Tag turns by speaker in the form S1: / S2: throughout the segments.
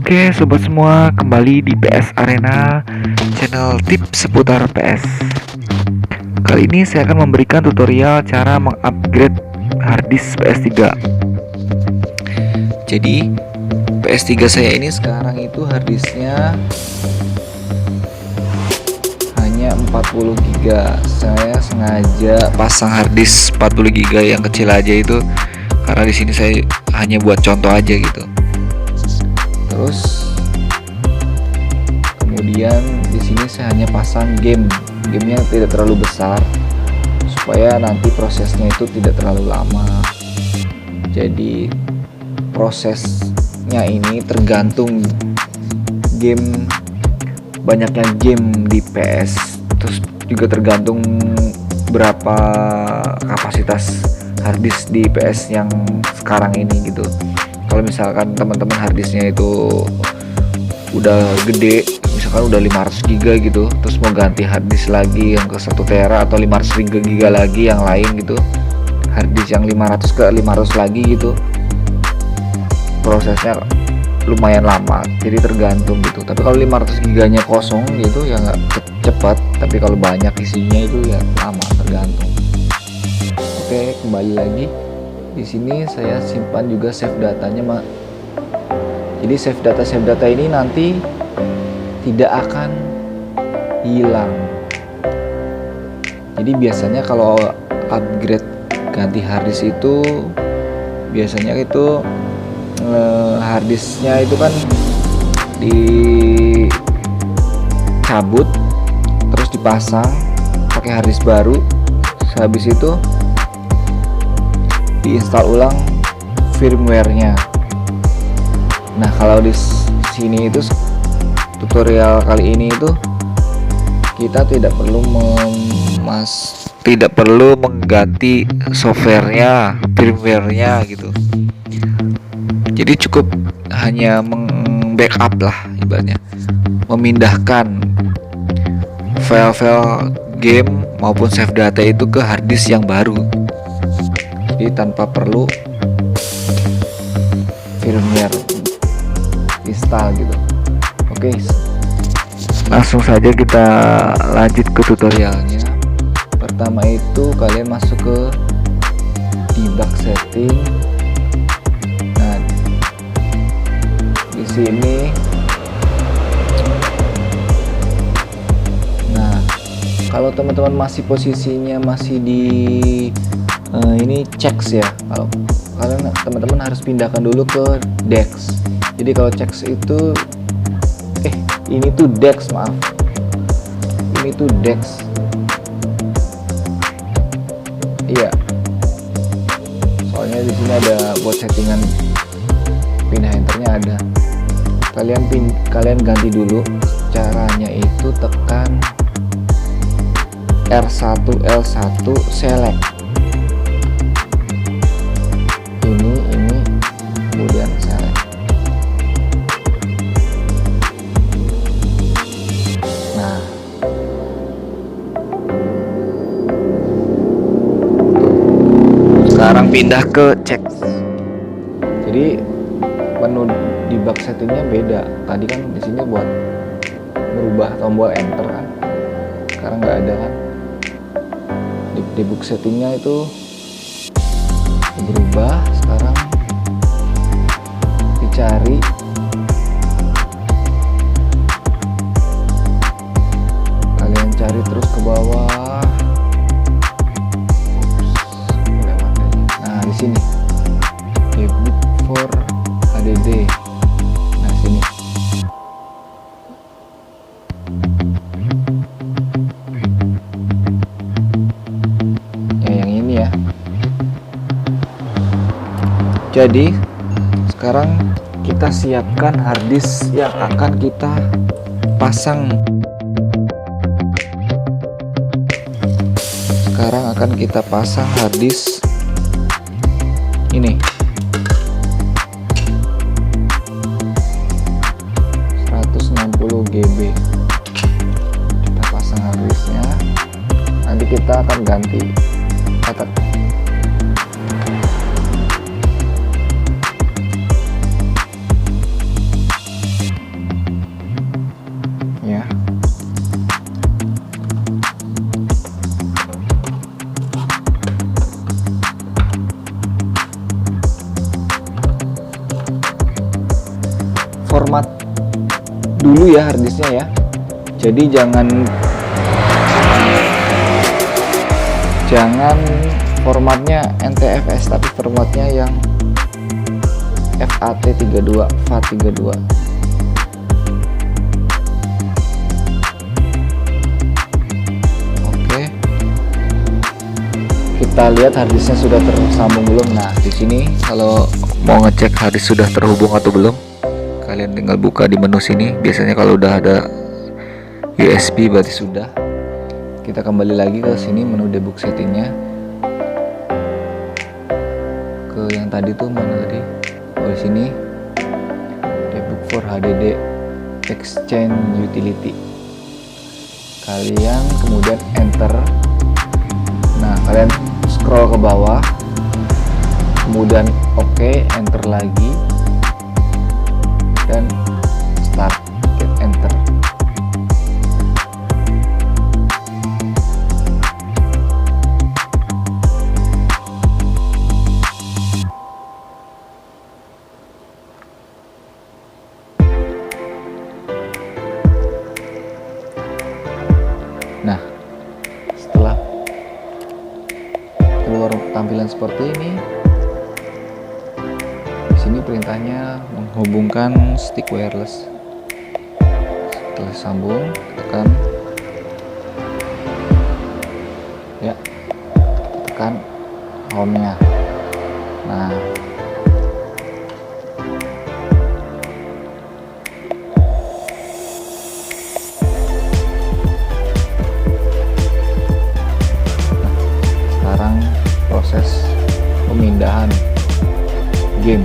S1: Oke sobat semua, kembali di PS Arena, channel tips seputar PS. Kali ini saya akan memberikan tutorial cara mengupgrade harddisk PS3. Jadi PS3 saya ini sekarang itu harddisknya hanya 40 GB. Saya sengaja pasang harddisk 40 GB yang kecil aja itu karena di sini saya hanya buat contoh aja gitu. Terus kemudian di sini saya hanya pasang gamenya tidak terlalu besar supaya nanti prosesnya itu tidak terlalu lama. Jadi prosesnya ini tergantung banyaknya game di PS, terus juga tergantung berapa kapasitas harddisk di PS yang sekarang ini gitu. Kalau misalkan teman-teman harddisknya itu udah gede, misalkan udah 500 GB gitu, terus mau ganti harddisk lagi yang ke 1 tera atau 500 GB lagi yang lain gitu, harddisk yang 500 ke 500 lagi gitu, prosesnya lumayan lama. Jadi tergantung gitu. Tapi kalau 500 GB nya kosong gitu ya nggak cepat, tapi kalau banyak isinya itu ya lama, tergantung. Oke, kembali lagi. Di sini saya simpan juga save datanya, jadi save data ini nanti tidak akan hilang. Jadi biasanya kalau upgrade ganti harddisk itu biasanya itu harddisknya itu kan dicabut terus dipasang pakai harddisk baru, habis itu diinstal ulang firmware-nya. Nah, kalau di sini itu tutorial kali ini itu kita tidak perlu mengganti softwarenya, firmware-nya gitu. Jadi cukup hanya backup lah ibaratnya, memindahkan file-file game maupun save data itu ke harddisk yang baru. Jadi tanpa perlu firmware install gitu. Oke, langsung saja kita lanjut ke tutorialnya. Pertama itu kalian masuk ke debug setting. Nah, di sini kalau teman-teman masih posisinya masih di ini checks ya, kalau kalian teman-teman harus pindahkan dulu ke DeX. Jadi kalau checks itu ini tuh DeX, maaf, ini tuh DeX, iya, soalnya di sini ada buat settingan pindah enternya ada. Kalian ganti dulu. Caranya itu tekan R1 L1 select ini kemudian select. Nah, sekarang pindah ke check. Jadi menu debug settingnya beda. Tadi kan di sini buat merubah tombol enter kan, sekarang nggak ada kan. Debug settingnya itu berubah. Sekarang dicari kalian cari terus ke bawah. Nah, di sini debug for HDD. Nah, sini jadi sekarang kita siapkan harddisk yang akan kita pasang. Sekarang akan kita pasang harddisk ini 160 GB. Kita pasang harddisknya, nanti kita akan ganti catat. formatnya. Format dulu ya harddisknya ya, jadi jangan formatnya NTFS, tapi formatnya yang FAT32, FAT32. Oke, kita lihat harddisknya sudah tersambung belum. Nah, di sini kalau mau ngecek harddisk sudah terhubung atau belum, kalian tinggal buka di menu sini. Biasanya kalau udah ada USB berarti sudah. Kita kembali lagi ke sini, menu debug settingnya, ke yang tadi tuh, mana tadi, oh di sini debug for HDD Exchange Utility. Kalian kemudian enter. Nah, kalian scroll ke bawah, kemudian oke, enter lagi, dan start, hit enter. Nah, setelah keluar tampilan seperti ini, di sini perintahnya menghubungkan stick wireless. Setelah sambung, tekan ya, tekan home-nya. Nah, sekarang proses pemindahan game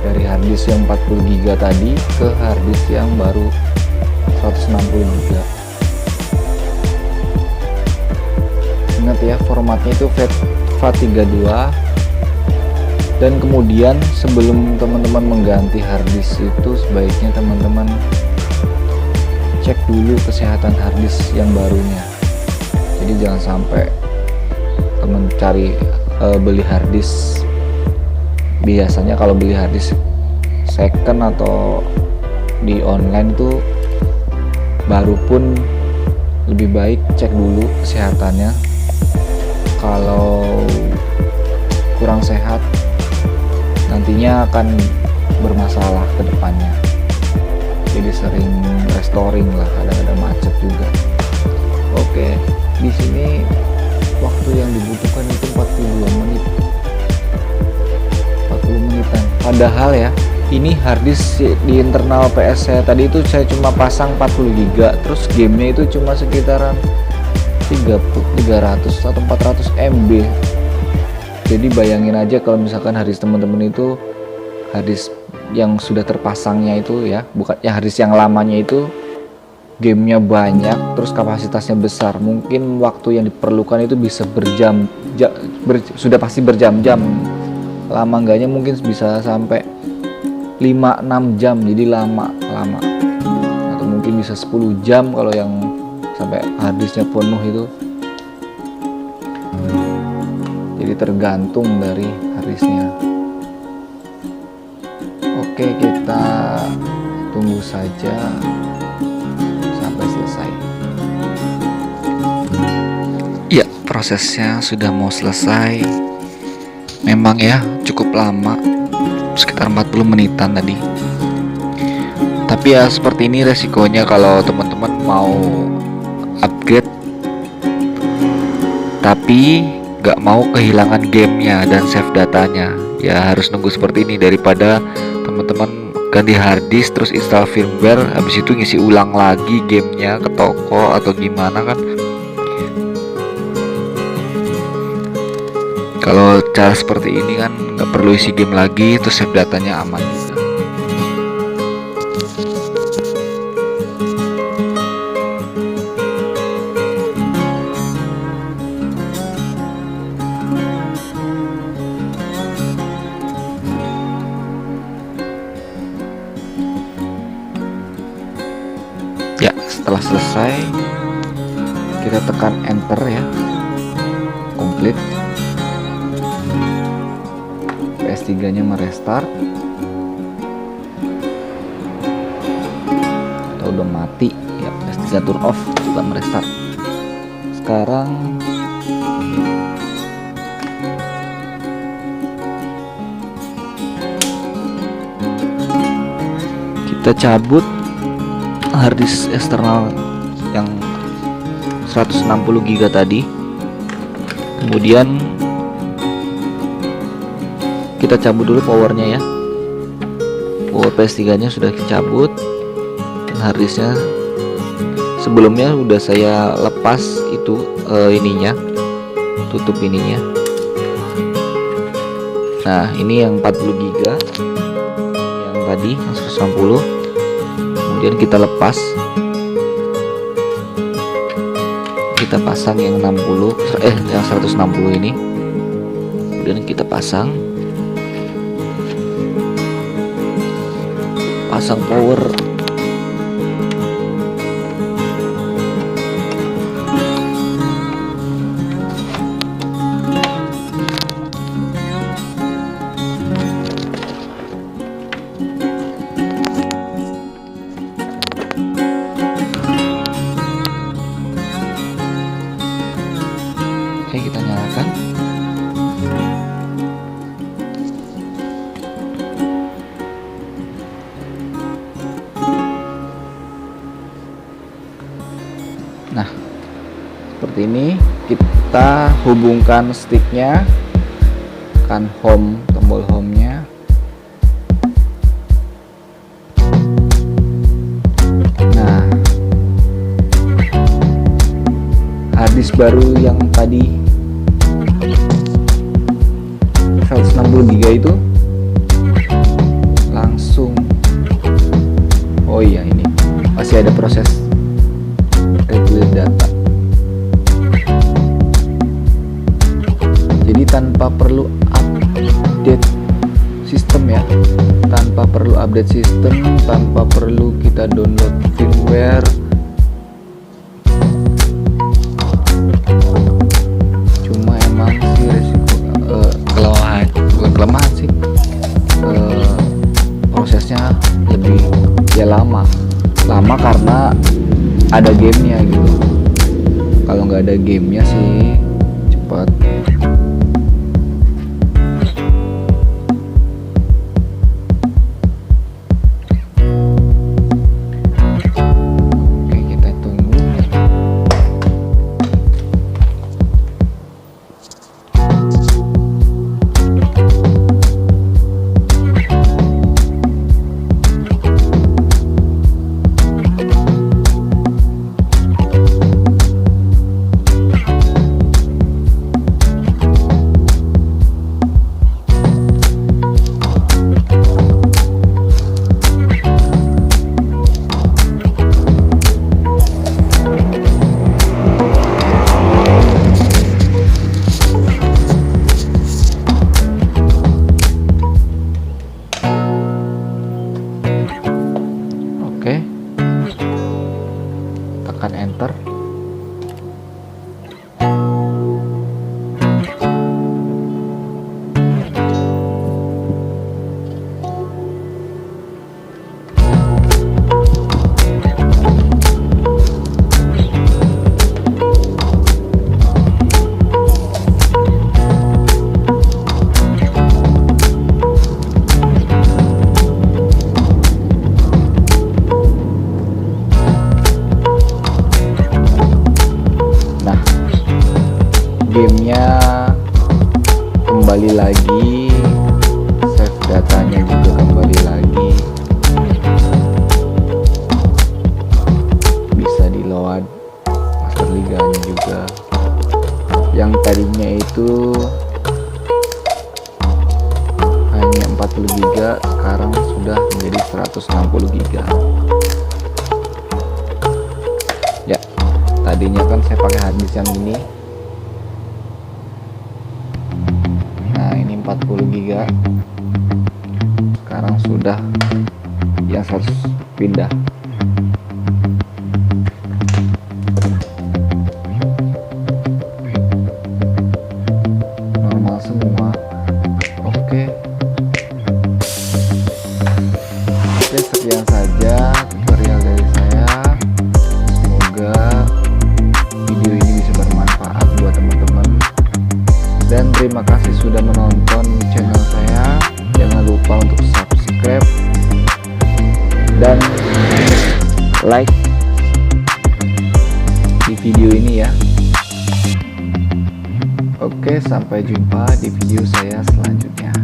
S1: dari harddisk yang 40 GB tadi ke harddisk yang baru 160 GB. Ingat ya, formatnya itu FAT32. Dan kemudian sebelum teman-teman mengganti harddisk itu sebaiknya teman-teman cek dulu kesehatan harddisk yang barunya. Jadi jangan sampai teman beli harddisk, biasanya kalau beli harddisk second atau di online itu baru pun lebih baik cek dulu kesehatannya. Kalau kurang sehat nantinya akan bermasalah ke depannya. Jadi sering restoring lah, kadang-kadang macet juga. Oke, di sini waktu yang dibutuhkan itu 42 menit, 40 menitan. Padahal ya, ini harddisk di internal PS saya tadi itu saya cuma pasang 40 GB, terus gamenya itu cuma sekitaran 300 atau 400 MB. Jadi bayangin aja kalau misalkan harddisk teman-teman itu, harddisk yang sudah terpasangnya itu ya, bukan ya, harddisk yang lamanya itu gamenya banyak, terus kapasitasnya besar, mungkin waktu yang diperlukan itu bisa sudah pasti berjam-jam. Lama enggaknya mungkin bisa sampai 5-6 jam, jadi lama. Atau mungkin bisa 10 jam kalau yang sampai harddisknya penuh itu. Jadi tergantung dari harddisknya. Oke, kita tunggu saja sampai selesai. Ya, prosesnya sudah mau selesai. Memang ya cukup lama, sekitar 40 menitan tadi. Tapi ya seperti ini resikonya kalau teman-teman mau upgrade tapi gak mau kehilangan gamenya dan save datanya. Ya harus nunggu seperti ini, daripada teman-teman ganti harddisk terus install firmware, habis itu ngisi ulang lagi gamenya ke toko atau gimana kan. Kalau cara seperti ini kan nggak perlu isi game lagi, terus save datanya aman juga. Ya, Setelah selesai, kita tekan enter ya, komplit. PS3 nya merestart. Kita udah mati ya, PS3 turn off setelah merestart. Sekarang kita cabut harddisk eksternal yang 160 GB tadi. Kemudian kita cabut dulu powernya ya. Power PS3 nya sudah dicabut, dan harddisknya sebelumnya udah saya lepas itu ininya, tutup ininya. Nah ini yang 40 GB yang tadi yang 160, kemudian kita lepas, kita pasang yang 60 yang 160 ini, kemudian kita pasang power. Oke, kita nyalakan. Nah, seperti ini. Kita hubungkan sticknya, kan home, tombol home-nya. Nah, harddisk baru yang tadi 160 GB itu langsung, oh iya, ini masih ada proses regular data. Jadi tanpa perlu update sistem ya, tanpa perlu update sistem, tanpa perlu kita download firmware. Cuma emang sih resiko kelemahan, bukan kelemahan sih, prosesnya lebih ya lama karena ada gamenya gitu. Kalau nggak ada gamenya sih cepat. Oke, kita tunggu. Oke, tekan enter. Gamenya kembali lagi, save datanya juga kembali lagi, bisa di load master liganya juga. Yang tadinya itu hanya 40 GB, sekarang sudah menjadi 160 GB. Ya, tadinya kan saya pakai harddisk yang ini. Nah, ini 40 GB. Sekarang sudah yang 100 pindah. like di video ini ya. Oke, sampai jumpa di video saya selanjutnya.